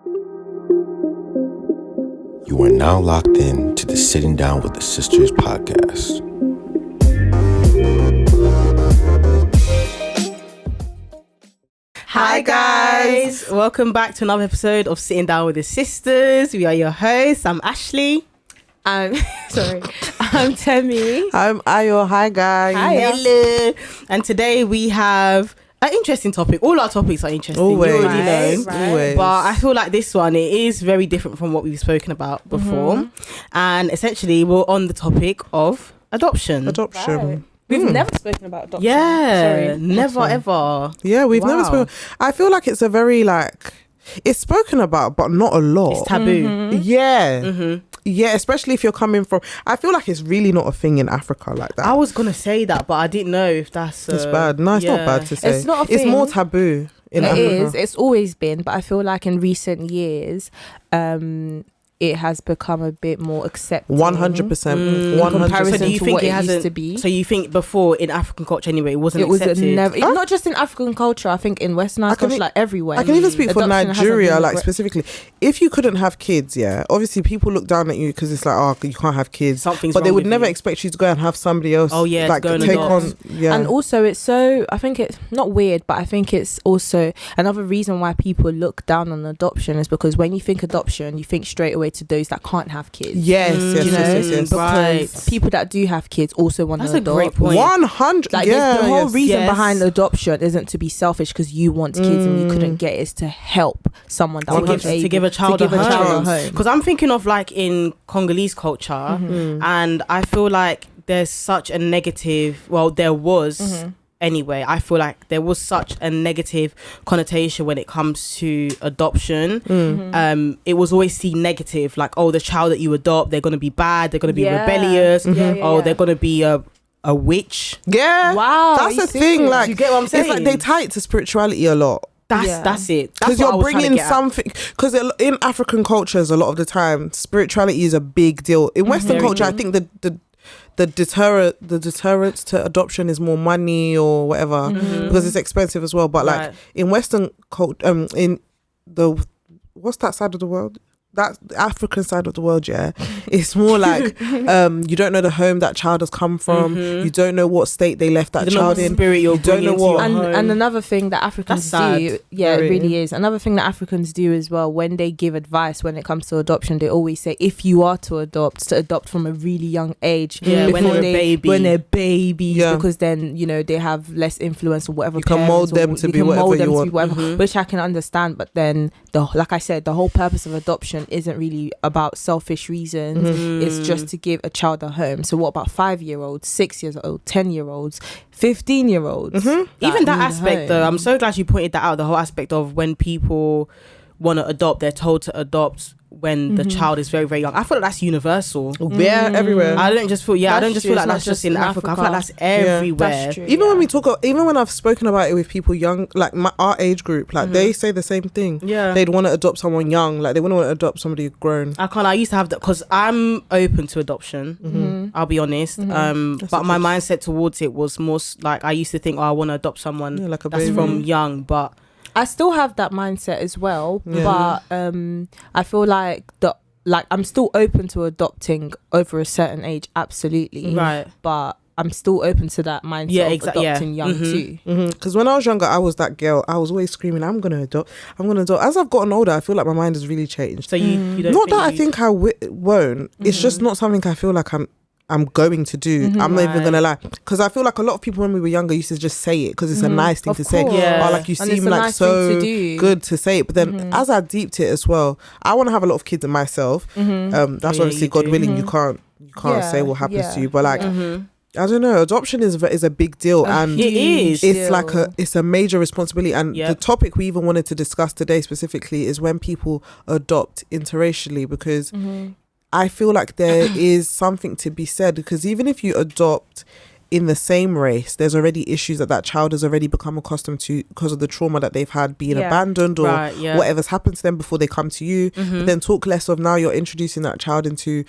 You are now locked in to the Sitting Down with the Sisters podcast. Hi guys, welcome back to another episode of Sitting Down with the Sisters. We are your hosts. I'm Ashley. I'm Temi. I'm Ayo. Hi guys. Hi. Hello. And today we have an interesting topic. All our topics are interesting. Always. You already know. Right. Always. But I feel like this one, it is very different from what we've spoken about before. And essentially, we're on the topic of adoption. Adoption. We've never spoken about adoption. Yeah, Sorry. never ever. Yeah, we've never Wow. spoken. I feel like it's a very it's spoken about, but not a lot. It's taboo. Yeah. Yeah, especially if you're coming from, I feel like it's really not a thing in Africa like that. I was going to say that, but I didn't know if that's... It's bad. No, it's not bad to say. It's not a It's thing. more taboo in It Africa. is. It's always been, but I feel like in recent years, it has become a bit more accepted. 100%. In 100%. comparison So do you to think what it it hasn't- used to be. So you think before in African culture anyway, it wasn't It was accepted? never, not just in African culture. I think in Westernized culture, like everywhere. I can even speak for Adoption hasn't Nigeria, been like specifically. If you couldn't have kids, yeah, obviously people look down at you because it's like, oh, you can't have kids. Something's but they wrong would with never you. expect you to go and have somebody else. Oh, yeah, to like go and take adopt. on. Yeah, And also it's so, I think it's not weird, but I think it's also another reason why people look down on adoption is because when you think adoption, you think straight away to those that can't have kids. yes, yes, You know, yes. because Right. people that do have kids also want That's to a adopt. great point. 100. Like yeah, the whole yes. reason Yes. behind adoption isn't to be selfish because you want kids and you couldn't get it, is to help someone that To wasn't give, able to give a child to give a a child home. a home. Because I'm thinking of like in Congolese culture, and I feel like there's such a negative. Well, there was anyway. I feel like there was such a negative connotation when it comes to adoption. It was always seen negative, like, oh, the child that you adopt, they're gonna be bad, they're gonna be Yeah. rebellious. Yeah, yeah, Oh, yeah. they're gonna be a witch. Yeah. Wow, That's are the you thing. serious? Like, Do you get what I'm saying? it's like they tie it to spirituality a lot. That's Yeah. it. That's Because what I you're was trying to bringing get at. something. Because in African cultures, a lot of the time, spirituality is a big deal. In Western Very culture, I think the deterrent to adoption is more money or whatever because it's expensive as well. But like Right. in Western culture, in the what's that side of the world? That African side of the world, yeah, it's more like you don't know the home that child has come from. You don't know what state they left that You don't know child what in. spirit you're You don't know bringing to what- your home. And another thing that Africans That's do, sad. yeah, Very. it really is. Another thing that Africans do as well, when they give advice when it comes to adoption, they always say if you are to adopt from a really young age, Yeah, when before they're a baby. when they're babies, Yeah. because then they have less influence or whatever. You can mold them to be whatever you want. Which I can understand. But then, like I said, the whole purpose of adoption isn't really about selfish reasons. It's just to give a child a home. So what about 5-year-olds, 6-year-olds, 10-year-olds, 15-year-olds? Even that need a aspect though, home. I'm so glad you pointed that out. The whole aspect of when people want to adopt, they're told to adopt when the child is very, very young. I feel like that's universal. Yeah, everywhere. I don't just feel I That's don't just true. feel like It's not that's just just in in Africa. I feel like that's Africa. everywhere. That's true. Even when we talk, even when I've spoken about it with people young, like our age group, like they say the same thing. Yeah. They'd want to adopt someone young, like they wouldn't want to adopt somebody grown. I used to have that because I'm open to adoption. I'll be honest. But my mindset towards it was more like I used to think, oh, I want to adopt someone Yeah, like a that's baby. from young, but I still have that mindset as well, Yeah. but I feel like I'm still open to adopting over a certain age, absolutely. Right. But I'm still open to that mindset Yeah, of exactly, yeah. adopting young too. Because when I was younger, I was that girl. I was always screaming, I'm going to adopt. As I've gotten older, I feel like my mind has really changed. so you don't Not that I you- think I won't. It's just not something I feel like I'm going to do. I'm not even Right. gonna lie, because I feel like a lot of people when we were younger used to just say it because it's a nice thing Of to say. course. Yeah. Or like you And it's seem a like nice thing so to do. good to say it. But then as I deeped it as well, I want to have a lot of kids in myself. That's Yeah, obviously you God do. willing. You can't Yeah, say what happens yeah, to you, but like yeah. I don't know. Adoption is a big deal, and It is. it's like it's a major responsibility. And Yep. the topic we even wanted to discuss today specifically is when people adopt interracially, because I feel like there is something to be said, because even if you adopt in the same race, there's already issues that child has already become accustomed to because of the trauma that they've had being abandoned or whatever's happened to them before they come to you. But then talk less of now you're introducing that child into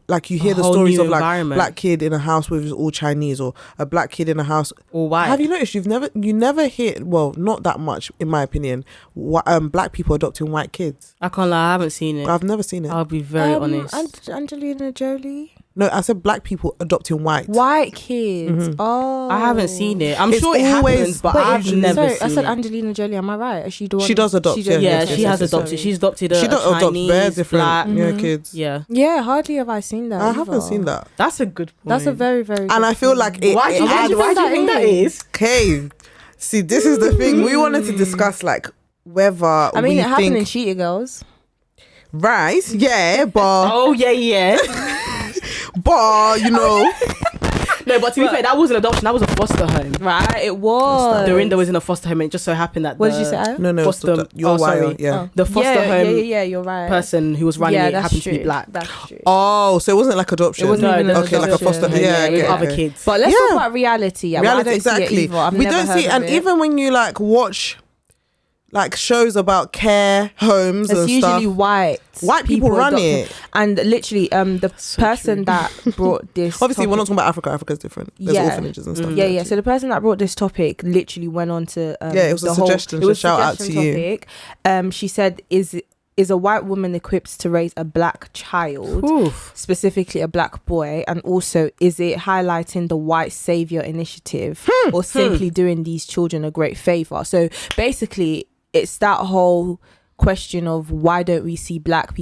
like you hear the stories of like black kid in a house with all Chinese, or a black kid in a house or white. Have you noticed you never hear, well, not that much in my opinion, black people adopting white kids? I can't lie, I haven't seen it. I've never seen it. I'll be very honest. Angelina Jolie. No, I said black people adopting white kids. Oh, I haven't seen it. I'm sure it happens, but I've never seen it. I said Angelina Jolie. Am I right? Is she the one? She does adopt. She has adopted. She's adopted a Chinese, very different black kids. Yeah, hardly have I seen that. I haven't seen that. That's a good point. That's a very, very good and I feel like it. Why do you think that is? Okay, see, this is the thing we wanted to discuss, like whether I mean, it happened in Cheetah Girls. Right, yeah, but oh yeah. But you know, no, but to be fair, that wasn't adoption. That was a foster home. Right, it was. Dorinda was in a foster home, and it just so happened that what did you say? No, foster. You're sorry. Yeah, the foster home. Yeah, you're right. Person who was running it happened to be black. That's true. Oh, so it wasn't like adoption. It wasn't even okay, like a foster home. Yeah, with other kids. But let's talk about reality. Yeah, reality, I don't exactly. see it either. We don't see, and even when you like watch like shows about care homes and stuff, usually white people run it. And literally the person that brought this obviously topic, we're not talking about Africa's different. There's orphanages and stuff. Yeah. So the person that brought this topic literally went on to it was a suggestion. It was shout out to topic. She said, is a white woman equipped to raise a black child, specifically a black boy? And also, is it highlighting the white savior initiative or simply doing these children a great favor? So basically, it's that whole question of why don't we see black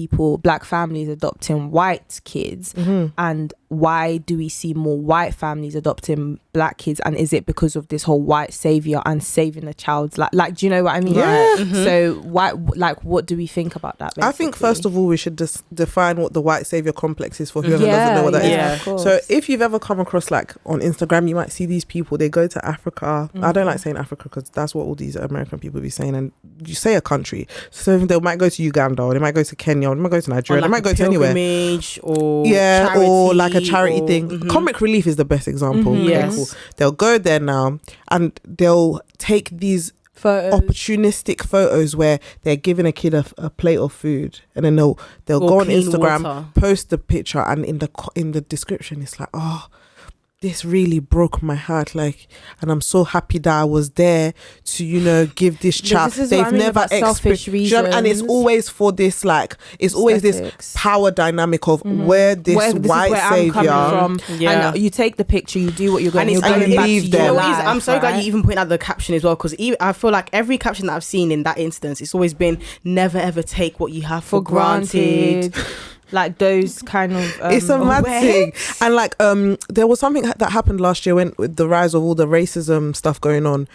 families adopting white kids, and why do we see more white families adopting black kids, and is it because of this whole white savior and saving the child's like do you know what I mean? So what do we think about that, basically? I think first of all we should just define what the white savior complex is for whoever doesn't know what that is. So if you've ever come across, like on Instagram, you might see these people, they go to Africa. I don't like saying Africa because that's what all these American people be saying, and you say a country, so they might go to Uganda, or they might go to Kenya, or they might go to Nigeria, like they might go to anywhere, or charity, or like a charity thing. Comic Relief is the best example. Cool. They'll go there now and they'll take these opportunistic photos where they're giving a kid a plate of food, and then they'll go on Instagram, water, post the picture, and in the description it's like, oh, this really broke my heart, like, and I'm so happy that I was there to give this child. They've never selfish reasons, and it's always for this, like, it's always this power dynamic of where this white savior I'm from. And you take the picture, you do what you're going to do, and leave them. I'm so glad you even point out the caption as well, because I feel like every caption that I've seen in that instance, it's always been never ever take what you have for granted. Like those kind of it's a mad thing. And like there was something that happened last year with the rise of all the racism stuff going on.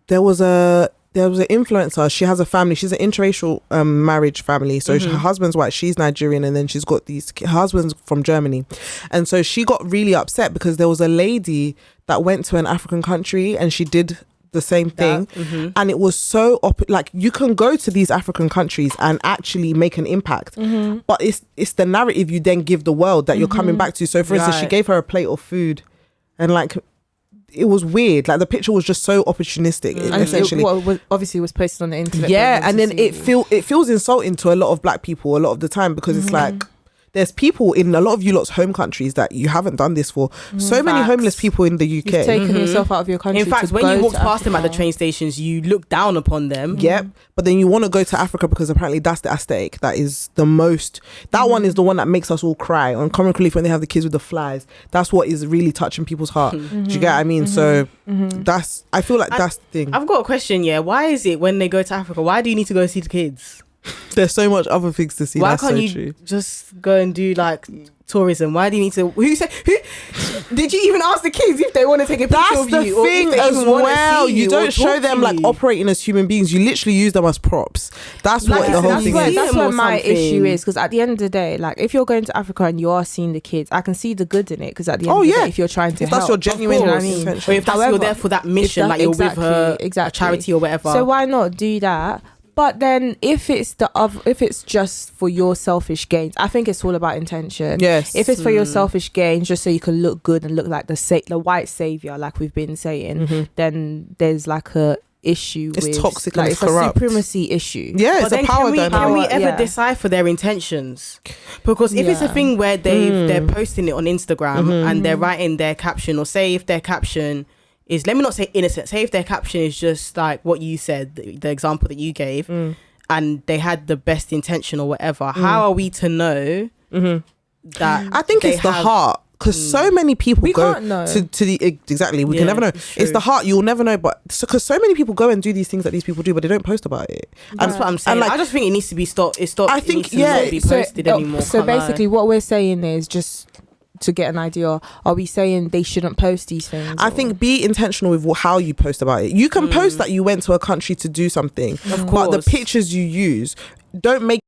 There was an influencer. She has a family. She's an interracial marriage family. So her husband's white, she's Nigerian, and then she's got her husband's from Germany. And so she got really upset because there was a lady that went to an African country and she did the same thing, and it was so like, you can go to these African countries and actually make an impact, but it's the narrative you then give the world that you're coming back to. So for instance, she gave her a plate of food, and like, it was weird. Like, the picture was just so opportunistic. Essentially, obviously was posted on the internet. Yeah, and then it feels insulting to a lot of black people a lot of the time, because it's like, there's people in a lot of you lot's home countries that you haven't done this for. So many homeless people in the UK. You've taken yourself out of your country. In fact, when you walk past them at the train stations, you look down upon them. Yep. But then you want to go to Africa because apparently that's the aesthetic that is the most. That one is the one that makes us all cry. On Comic Relief, when they have the kids with the flies, that's what is really touching people's heart. Do you get what I mean? So I feel like that's the thing. I've got a question. Yeah, why is it when they go to Africa, why do you need to go see the kids? There's so much other things to see. Why can't you just go and do like tourism? Why do you need to? Who did you even ask the kids if they want to take a picture of you? That's the thing as well. You don't show them like operating as human beings. You literally use them as props. That's what the whole thing is. That's what my issue is, because at the end of the day, like, if you're going to Africa and you are seeing the kids, I can see the good in it, because at the end of the day, if you're trying to help, that's your genuine intention, or if you're there for that mission, like you're with a charity or whatever. So why not do that? But then if it's just for your selfish gains, I think it's all about intention. Yes. If it's for your selfish gains, just so you can look good and look like the white savior, like we've been saying, then there's like a issue. It's toxic like, and it's corrupt. a supremacy issue. Yeah, But it's a then power can dynamic. we ever Yeah. decipher their intentions? Because if it's a thing where they're posting it on Instagram and they're writing their caption, or say if their caption is, let me not say innocent, say if their caption is just like what you said, the example that you gave, and they had the best intention or whatever, how are we to know that? I think they it's the have- heart, because so many people We go can't know. to the exactly. We Yeah, can never know. it's true. It's the heart. You'll never know, but because so many people go and do these things that these people do, but they don't post about it. That's what I'm saying. like, I just think it needs to be stopped. It stopped. I It think, needs to yeah, not be posted anymore. So can't lie. basically, what we're saying is just to get an idea. Are we saying they shouldn't post these things? I or- think be intentional with how you post about it. You can post that you went to a country to do something, Of but the course. pictures you use don't make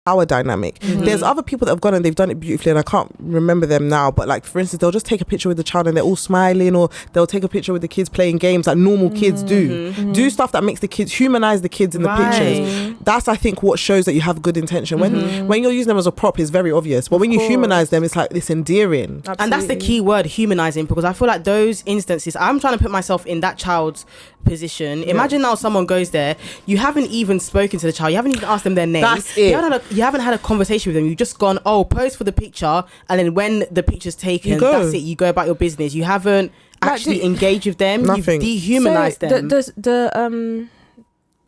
power dynamic. There's other people that have gone and they've done it beautifully, and I can't remember them now, but like for instance, they'll just take a picture with the child and they're all smiling, or they'll take a picture with the kids playing games like normal kids do stuff that makes the kids humanize the kids in the pictures. That's, I think, what shows that you have good intention. When you're using them as a prop, it's very obvious, but when you humanize them, it's like it's endearing. Absolutely. And that's the key word, humanizing, because I feel like those instances, I'm trying to put myself in that child's position. Imagine now someone goes there, you haven't even spoken to the child, you haven't even asked them their name. That's it. You haven't had a conversation with them. You've just gone, pose for the picture, and then when the picture's taken, You go. that's it. You go about your business. You haven't actually engaged with them. Nothing. You've dehumanized So them. the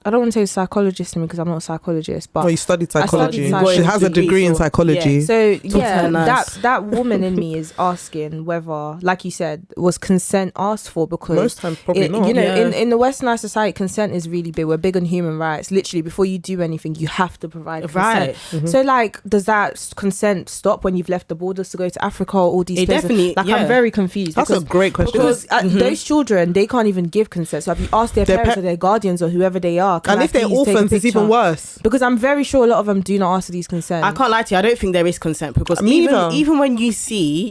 I don't want to say psychologist in me because I'm not a psychologist, but Well, you studied psychology. psychology. She has a degree in So- psychology. so to her nurse. that woman in me is asking whether, like you said, was consent asked for, because Most times, probably not. you know, Yeah. in the westernized society, consent is really big. We're big on human rights. Literally, before you do anything, you have to provide consent. Right. So like, does that consent stop when you've left the borders to go to Africa or all these It places? definitely- like, yeah. I'm very confused. That's a great question. Because those children, they can't even give consent. So have you asked their parents or their guardians or whoever they are? And if they're orphans, it's even worse. Because I'm very sure a lot of them do not ask for these consent. I can't lie to you. I don't think there is consent, because Me either. even when you see,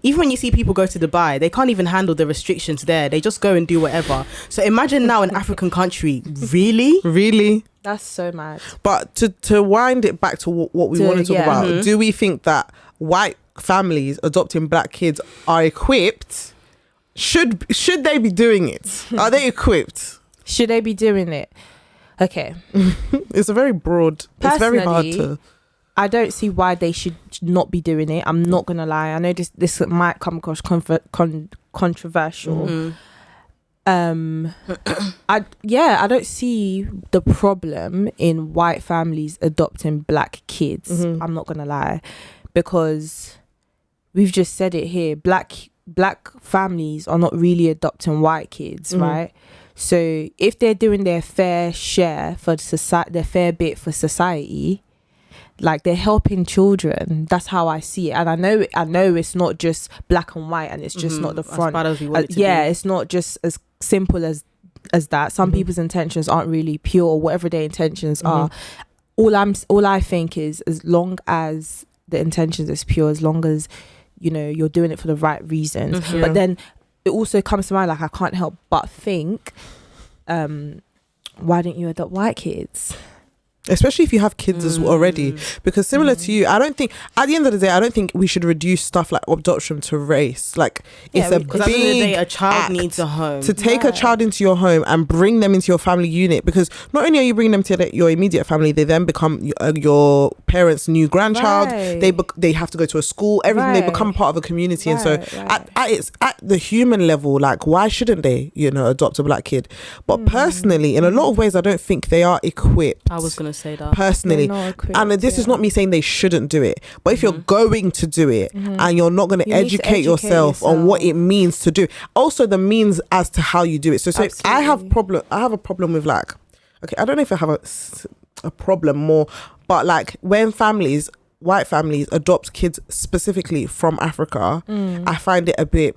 even when you see people go to Dubai, they can't even handle the restrictions there. They just go and do whatever. So imagine now an African country, really? Really? That's so mad. But to wind it back to what we want to talk about, do we think that white families adopting black kids are equipped? Should they be doing it? Are they equipped? Should they be doing it? Okay. It's a very broad. It's very hard Personally, to. I don't see why they should not be doing it. I'm not gonna lie. I know this might come across controversial. I don't see the problem in white families adopting black kids. I'm not gonna lie, because we've just said it here. Black families are not really adopting white kids, right? So if they're doing their fair share for society, their fair bit for society, like they're helping children. That's how I see it. And I know it's not just black and white, and it's just not the front. As bad as we want it to Yeah, be. it's not just as simple as that. Some people's intentions aren't really pure, or whatever their intentions are. All I think is, as long as the intentions is pure, as long as you're doing it for the right reasons. But then it also comes to mind, like, I can't help but think, why don't you adopt white kids? Especially if you have kids as well already, because similar to you, I don't think, at the end of the day, I don't think we should reduce stuff like adoption to race. Like, it's a Because at the end of the day, big a child act needs a home. to take a child into your home and bring them into your family unit, because not only are you bringing them to your immediate family, they then become your parents' new grandchild. Right. They have to go to a school, everything. They Right. become part of a community. And so Right. at the human level, like, why shouldn't they adopt a black kid? But personally, in a lot of ways, I don't think they are equipped. I was gonna say that. Personally, They're not equipped, and this is not me saying they shouldn't do it, but if you're going to do it and you're not going to You need to educate yourself on what it means to do, also the means as to how you do it. So I have a problem with, like, okay, I don't know if I have a problem more, but like when white families adopt kids specifically from Africa, I find it a bit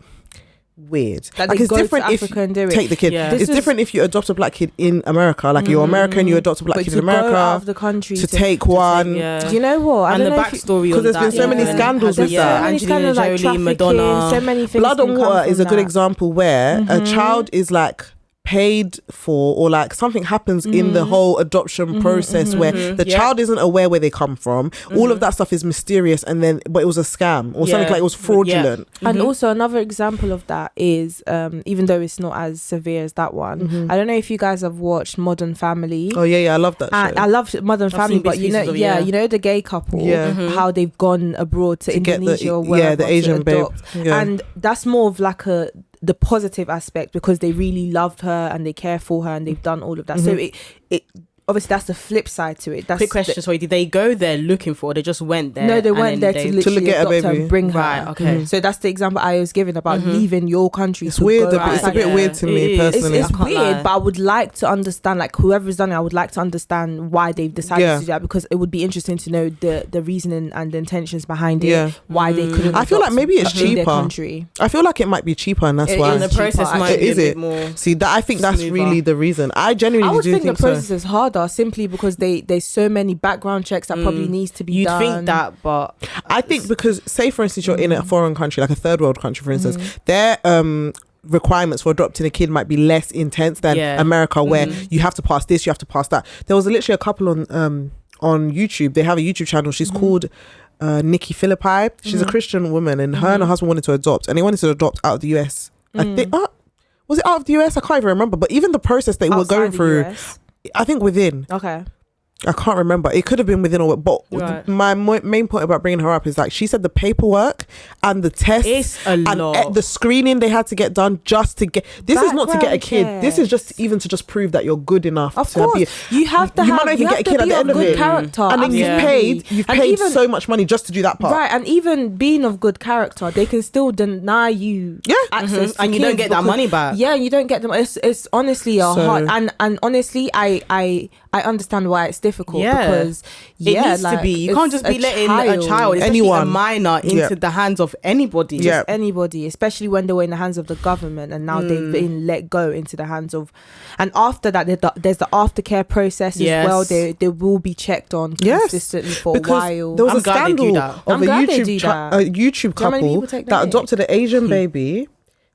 weird. Like it's go to different if Africa and do it. take the kid. Yeah. It's different if you adopt a black kid in America, like you're American, you adopt a black But kid to in go America, out of the country to take one. Yeah. Do you know what? And the don't know if you- backstory Because on there's that. been so many scandals with yeah, that. So many Angelina scandals, like Jolie, trafficking, Madonna. so many things. Blood can and come Water from is a good that. example where a child is like paid for, or like something happens in the whole adoption process where the child isn't aware where they come from. All of that stuff is mysterious, and then but it was a scam or something like it was fraudulent. And also another example of that is even though it's not as severe as that one, I don't know if you guys have watched Modern Family. Oh yeah, I love that show. I love Modern Family, but you know the gay couple, how they've gone abroad to Indonesia or wherever, the Asian babe, and that's more of like the positive aspect, because they really loved her and they care for her and they've done all of that. So it obviously that's the flip side to it. That's quick question. Sorry, did they go there looking for? Or they just went there? No, they went there to literally get a adopt her baby and bring her. Right. Okay. So that's the example I was giving about leaving your country. It's weird. It's a bit weird to me personally. It's weird, but I would like to understand, like whoever's done it, I would like to understand why they've decided to do that, because it would be interesting to know the reasoning and the intentions behind it. Why they couldn't. I feel like maybe it's cheaper. I feel like it might be cheaper, and that's why the process might be a bit more. See, that I think that's really the reason. I genuinely would do think the so. process is harder simply because there's so many background checks that probably needs to be done. You'd think that, but I think because, say for instance, you're in a foreign country, like a third world country, for instance, their requirements for adopting a kid might be less intense than America, where you have to pass this, you have to pass that. There was literally a couple on YouTube. They have a YouTube channel. She's called Nikki Philippi. She's a Christian woman, and her and her husband wanted to adopt, and they wanted to adopt out of the US. I think was it out of the US? I can't even remember. But even the process they were going through, I think within. Okay. I can't remember. It could have been within, or but my main point about bringing her up is like she said the paperwork and the tests and the screening they had to get done just to get. This is not to get a kid. This is just even to just prove that you're good enough. Of to course, you have to. You might not even get a kid at the end of it. Character, and then you've paid so much money just to do that part. Right, and even being of good character, they can still deny you access, and you don't get that money back. Yeah, you don't get them. It's honestly hard, and honestly, I understand why it's difficult because it needs to be. You can't just be letting a child, especially a minor, into the hands of anybody. Just anybody, especially when they were in the hands of the government, and now they've been let go into the hands of. And after that, there's the aftercare process as well. They will be checked on consistently for a while. There was a scandal of a YouTube couple that adopted an Asian baby.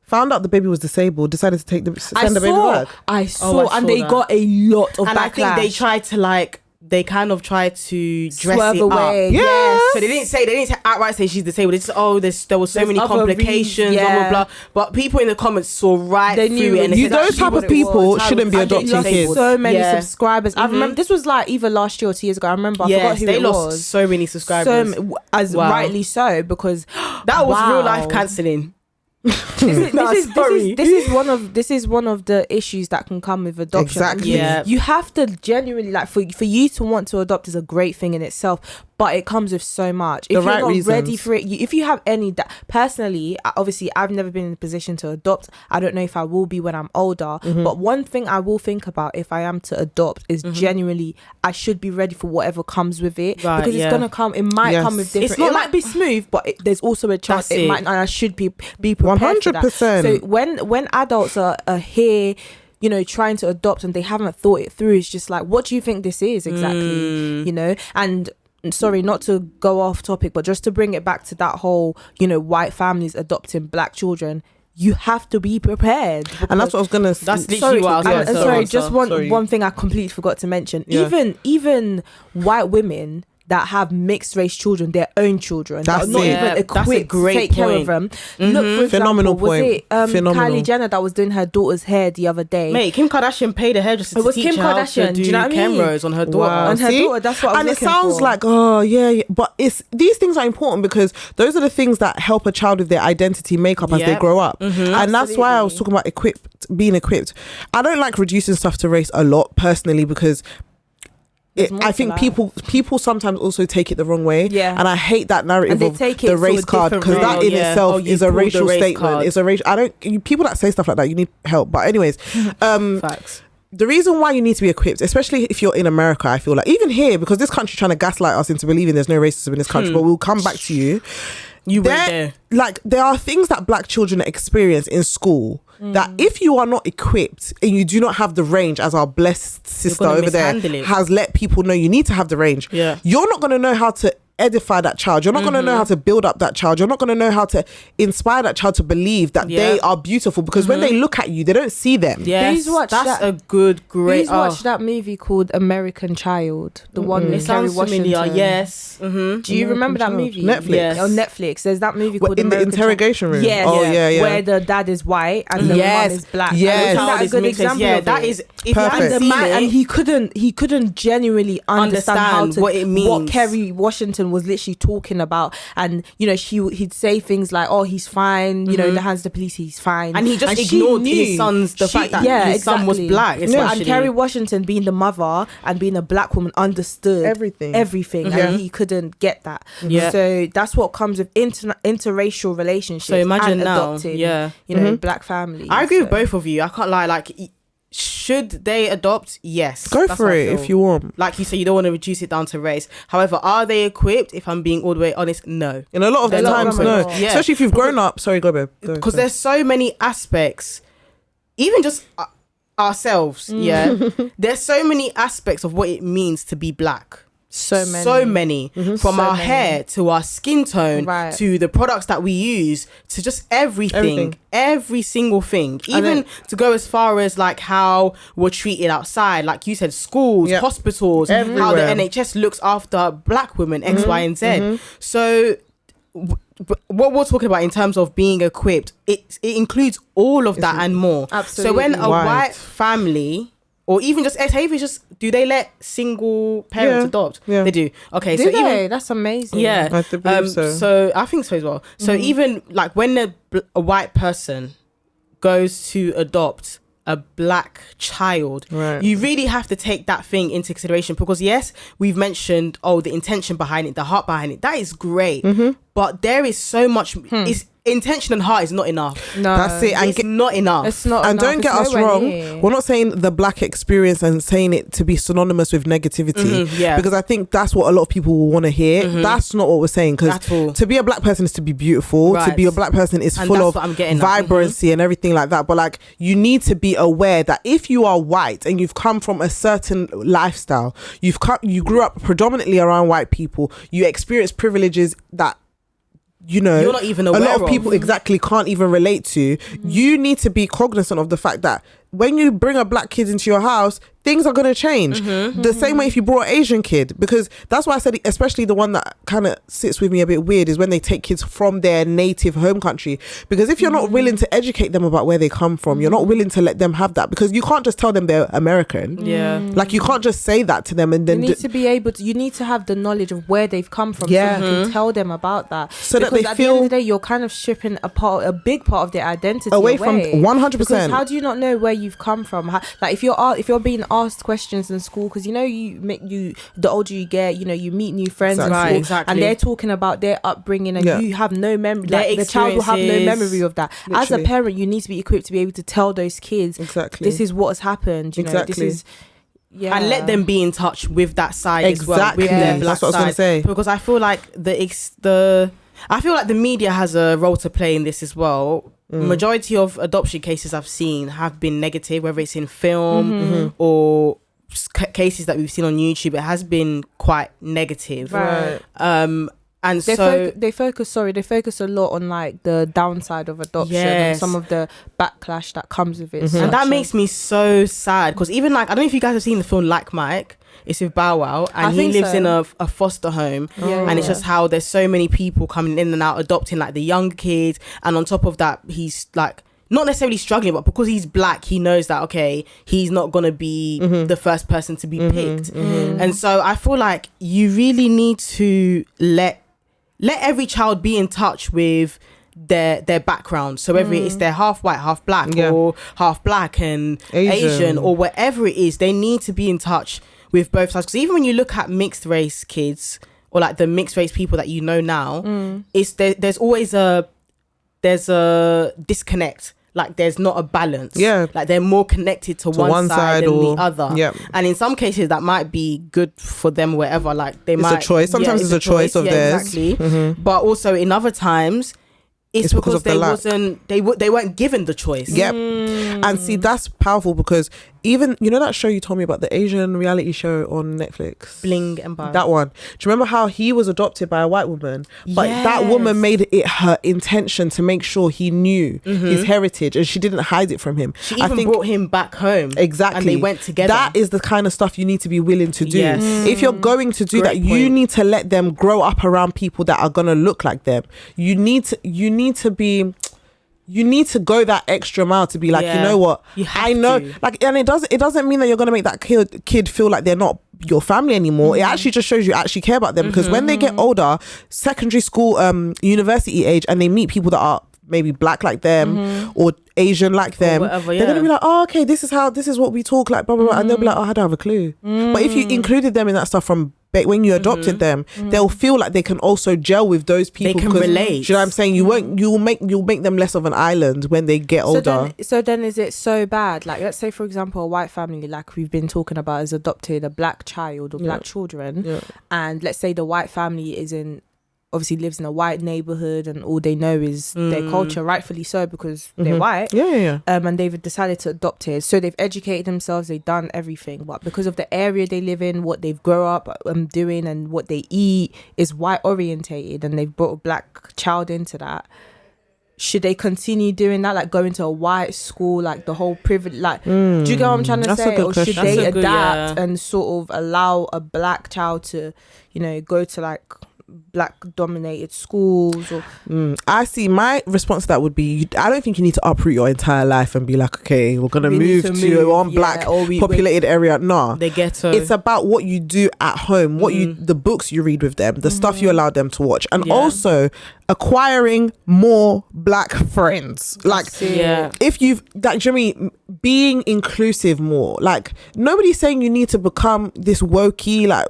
Found out the baby was disabled, decided to send the baby back. I saw they got a lot of backlash. I think they tried to they kind of tried to dress Swerve it away. up. Yes. So they didn't outright say she's disabled. It's there was so many complications, blah blah blah. But people in the comments saw they knew through it. Those type of people shouldn't be adopting kids. So many subscribers. I remember this was like either last year or 2 years ago. I remember. I forgot who they it lost was. so many subscribers. Rightly so, because that was real life cancelling. This is one of the issues that can come with adoption. Exactly. You have to genuinely for you to want to adopt is a great thing in itself, but it comes with so much. If you're not ready for it, if you have any personally, obviously I've never been in a position to adopt. I don't know if I will be when I'm older, but one thing I will think about if I am to adopt is genuinely I should be ready for whatever comes with it, because it's gonna come. It might come with different. It might be smooth, but there's also a chance it might. And I should be prepared 100%. So when adults are here, trying to adopt and they haven't thought it through, it's just like, what do you think this is exactly? And sorry, not to go off topic, but just to bring it back to that whole, white families adopting black children. You have to be prepared, and that's what I was gonna. That's literally what I was gonna say. Just one thing I completely forgot to mention. Even white women that have mixed race children, their own children, that are not even equipped to take care of them. Look, for phenomenal example, point. Was it Kylie Jenner that was doing her daughter's hair the other day? Mate, Kim Kardashian paid a hairdresser to teach her how to do cornrows on her daughter. Wow. On her daughter, that's what I was looking for. And it sounds like, but these things are important because those are the things that help a child with their identity makeup as they grow up. And that's why I was talking about being equipped. I don't like reducing stuff to race a lot personally, because I think people sometimes also take it the wrong way, and I hate that narrative of the race card, because that in itself is a racial statement. It's a racial. People that say stuff like that, you need help. But anyways, facts. The reason why you need to be equipped, especially if you're in America, I feel like even here, because this country's trying to gaslight us into believing there's no racism in this country, but we'll come back to you. There are things that black children experience in school that if you are not equipped and you do not have the range, as our blessed sister over there has let people know, you need to have the range. You're not going to know how to edify that child. You're not going to know how to build up that child. You're not going to know how to inspire that child to believe that they are beautiful, because when they look at you, they don't see them. Yes, that's a great. Please watch that movie called American Child, the one with Kerry Washington. Yes. Do you remember that movie? Netflix. Yes. On Netflix. There's that movie called in American the interrogation room. Yes. Oh yeah. Where the dad is white and the mom is black. Yes. Isn't that a good example? Yeah, of that it? is. If Perfect. you haven't seen And it, he couldn't genuinely understand what it means. what Kerry Washington was literally talking about. And you know, he'd say things like, "Oh, he's fine," you know, in the hands of the police, he's fine, and he just ignored his son's fact that his son was black. And Kerry Washington, being the mother and being a black woman, understood everything, and he couldn't get that. So that's what comes with interracial relationships. So imagine and now, adopting, you know, black families. I agree with both of you. I can't lie. Like, should they adopt? Yes. Go for it if you want. Like you say, you don't want to reduce it down to race. However, are they equipped? If I'm being all the way honest, no. In a lot of the times, no. Yeah. Especially if you've grown up. Sorry, go, babe. Because there's so many aspects, even just ourselves, there's so many aspects of what it means to be black. So many. From our hair to our skin tone to the products that we use to just everything. Every single thing. Even to go as far as like how we're treated outside, like you said, schools, hospitals, everywhere. How the NHS looks after black women, X, Y, and Z. So what we're talking about in terms of being equipped, it includes all of that and more. Absolutely. So when a white family, or even just do they let single parents adopt? Yeah. They do. Okay, do so they? That's amazing. Yeah, I believe so. So I think so as well. So even like when a white person goes to adopt a black child, you really have to take that thing into consideration, because yes, we've mentioned the intention behind it, the heart behind it. That is great, but there is so much. Intention and heart is not enough. No, that's it. And it's not enough. It's not. And enough. Don't get us wrong. We're not saying the black experience and saying it to be synonymous with negativity. Because I think that's what a lot of people will want to hear. That's not what we're saying. Because to be a black person is to be beautiful. To be a black person is full of vibrancy and everything like that. But like, you need to be aware that if you are white and you've come from a certain lifestyle, you grew up predominantly around white people, you experience privileges that, you know, you're not even aware a lot of people can't even relate to. You need to be cognizant of the fact that when you bring a black kid into your house, things are going to change. The same way if you brought an Asian kid, because that's why I said, especially the one that kind of sits with me a bit weird is when they take kids from their native home country. Because if you're not willing to educate them about where they come from, you're not willing to let them have that, because you can't just tell them they're American. Like, you can't just say that to them and then you need to be able to, you need to have the knowledge of where they've come from, so you can tell them about that, so because that they at feel the end of the day, you're kind of stripping a big part of their identity away from 100%. Because how do you not know where you've come from? Like, if you're being asked questions in school, because you know, the older you get, you know, you meet new friends in school, and they're talking about their upbringing, and you have no memory, like, the child will have no memory of that. As a parent, you need to be equipped to be able to tell those kids this is what has happened, you know, this is and let them be in touch with that side as well, with their black that's what I was going to say, because I feel like the media has a role to play in this as well. Majority of adoption cases I've seen have been negative, whether it's in film or cases that we've seen on YouTube. It has been quite negative, and they focus a lot on like the downside of adoption and some of the backlash that comes with it, and that makes me so sad, because even like, I don't know if you guys have seen the film Like Mike. It's with Bow Wow, and he lives in a foster home, and it's just how there's so many people coming in and out adopting like the young kids, and on top of that, he's like not necessarily struggling, but because he's black, he knows that he's not gonna be the first person to be picked, and so I feel like you really need to let every child be in touch with their background. So whether it's they're half white, half black, or half black and Asian, or whatever it is, they need to be in touch with both sides. Because even when you look at mixed race kids, or like the mixed race people that you know now, there's always a disconnect. Like, there's not a balance. Like, they're more connected to one side than the other. And in some cases that might be good for them, whatever. Like, it's a choice. Sometimes it's a choice of theirs. Exactly. But also in other times, it's because they weren't given the choice. And see, that's powerful, because even, you know that show you told me about, the Asian reality show on Netflix? Bling and Bar. That one. Do you remember how he was adopted by a white woman? But that woman made it her intention to make sure he knew his heritage, and she didn't hide it from him. She even brought him back home. Exactly. And they went together. That is the kind of stuff you need to be willing to do. Yes. If you're going to do that, you need to let them grow up around people that are going to look like them. You need to go that extra mile to be like, you know what, I know to. Like, and it doesn't mean that you're going to make that kid feel like they're not your family anymore. It actually just shows you actually care about them, because when they get older, secondary school, university age, and they meet people that are maybe black like them or Asian like them, whatever, they're gonna be like, oh, okay, this is what we talk like, blah blah blah, and they'll be like, oh, I don't have a clue. But if you included them in that stuff from when you adopted them, they'll feel like they can also gel with those people. They can relate. Do you know what I'm saying? You'll make them less of an island when they get older. So then is it so bad? Like, let's say, for example, a white family, like we've been talking about, has adopted a black child or black children, and let's say the white family obviously lives in a white neighborhood, and all they know is their culture, rightfully so, because they're white. And they've decided to adopt it. So they've educated themselves, they've done everything, but because of the area they live in, what they've grown up doing, and what they eat is white orientated, and they've brought a black child into that. Should they continue doing that, like going to a white school, like the whole privilege, like do you get what I'm trying to say? Or should they adapt and sort of allow a black child to, go to like black dominated schools? Or I see, my response to that would be, I don't think you need to uproot your entire life and be like, okay, we're gonna move to one black populated area. No, they ghetto. It's about what you do at home, what the books you read with them, the stuff you allow them to watch, and also acquiring more black friends. Like, if you've like, do you know what I mean? Being inclusive more. Like, nobody's saying you need to become this wokey, like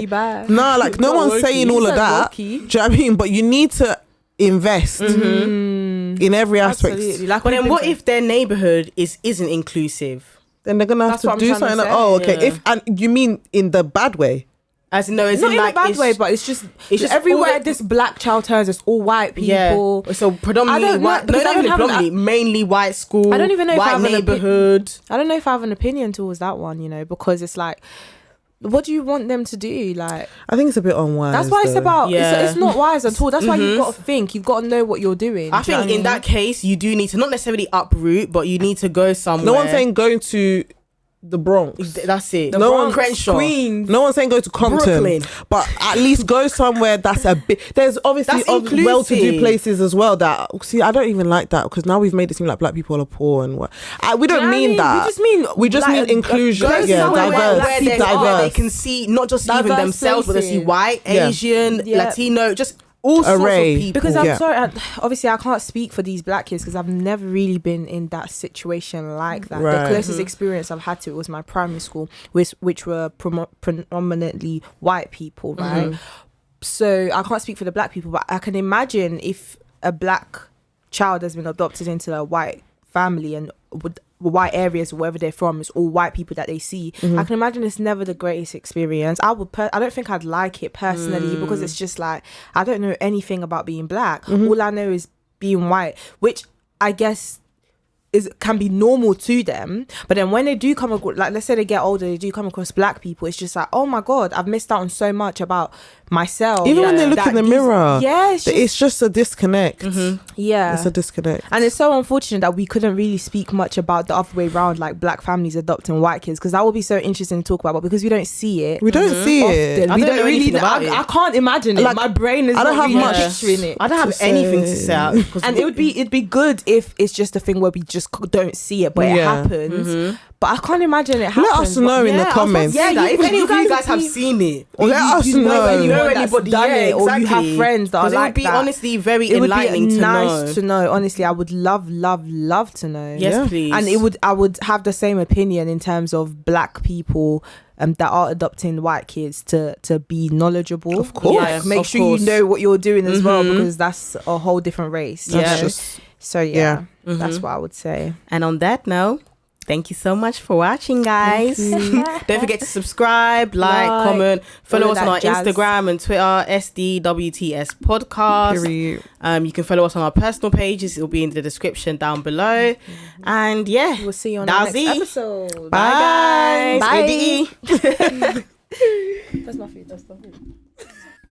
bad. No, like no one's saying all of that. Do you know what I mean? But you need to invest in every aspect. Like, but then what if their neighborhood isn't inclusive? Then they're gonna have to do something like, oh, okay. And you mean in the bad way? As no, it's not in like, a bad way, but it's just everywhere this black child turns, it's all white people. Yeah. So predominantly white. No, not even predominantly, mainly white school. I don't even know if I have neighborhood. I don't know if I have an opinion towards that one, because it's like, what do you want them to do? Like, I think it's a bit unwise. That's why it's about. It's not wise at all. That's why you've got to think. You've got to know what you're doing. I think in that case, you do need to not necessarily uproot, but you need to go somewhere. No one's saying going to the Bronx. That's it. No one, Crenshaw, Queens. No one's saying go to Compton, Brooklyn. But at least go somewhere that's a bit. There's obviously well-to-do places as well that. See, I don't even like that, because now we've made it seem like black people are poor and what. We don't mean that. We just mean inclusion. Diverse. Where they can see not just even themselves, but they see white, Asian, Latino, just all sorts of people. Because I'm sorry, obviously I can't speak for these black kids, because I've never really been in that situation like that. The closest experience I've had to it was my primary school, which were predominantly white people, right? So I can't speak for the black people, but I can imagine if a black child has been adopted into a white family, and white areas, wherever they're from, it's all white people that they see. I can imagine it's never the greatest experience. I don't think I'd like it personally, because it's just like, I don't know anything about being black. All I know is being white, which I guess can be normal to them. But then when they do come across, like, let's say they get older, they do come across black people, it's just like, oh my god, I've missed out on so much about myself. Even when they look in the mirror, it's just a disconnect. It's a disconnect, and it's so unfortunate that we couldn't really speak much about the other way around, like black families adopting white kids, because that would be so interesting to talk about. But because we don't see it, we don't see it. We don't really know. I can't imagine it. Like, my brain is. I don't have really much picturing it. I don't have anything to say out. And it'd be good if it's just a thing where we just don't see it, but it happens. But I can't imagine it happens. Let us know in the comments. If any of you guys have seen it, or let us know. If you know anybody done it, or you have friends that are like that. It would be honestly very enlightening to know. It would be nice to know. Honestly, I would love to know. Yes, please. And I would have the same opinion in terms of black people that are adopting white kids to be knowledgeable. Of course. Like, make sure you know what you're doing as well, because that's a whole different race. That's so that's what I would say. And on that note, Thank you so much for watching, guys. Don't forget to subscribe, like, comment, follow us on our Instagram and Twitter, Sdwts podcast. Period. You can follow us on our personal pages. It'll be in the description down below. And yeah, We'll see you on the next episode. Bye, guys. Bye. Bye.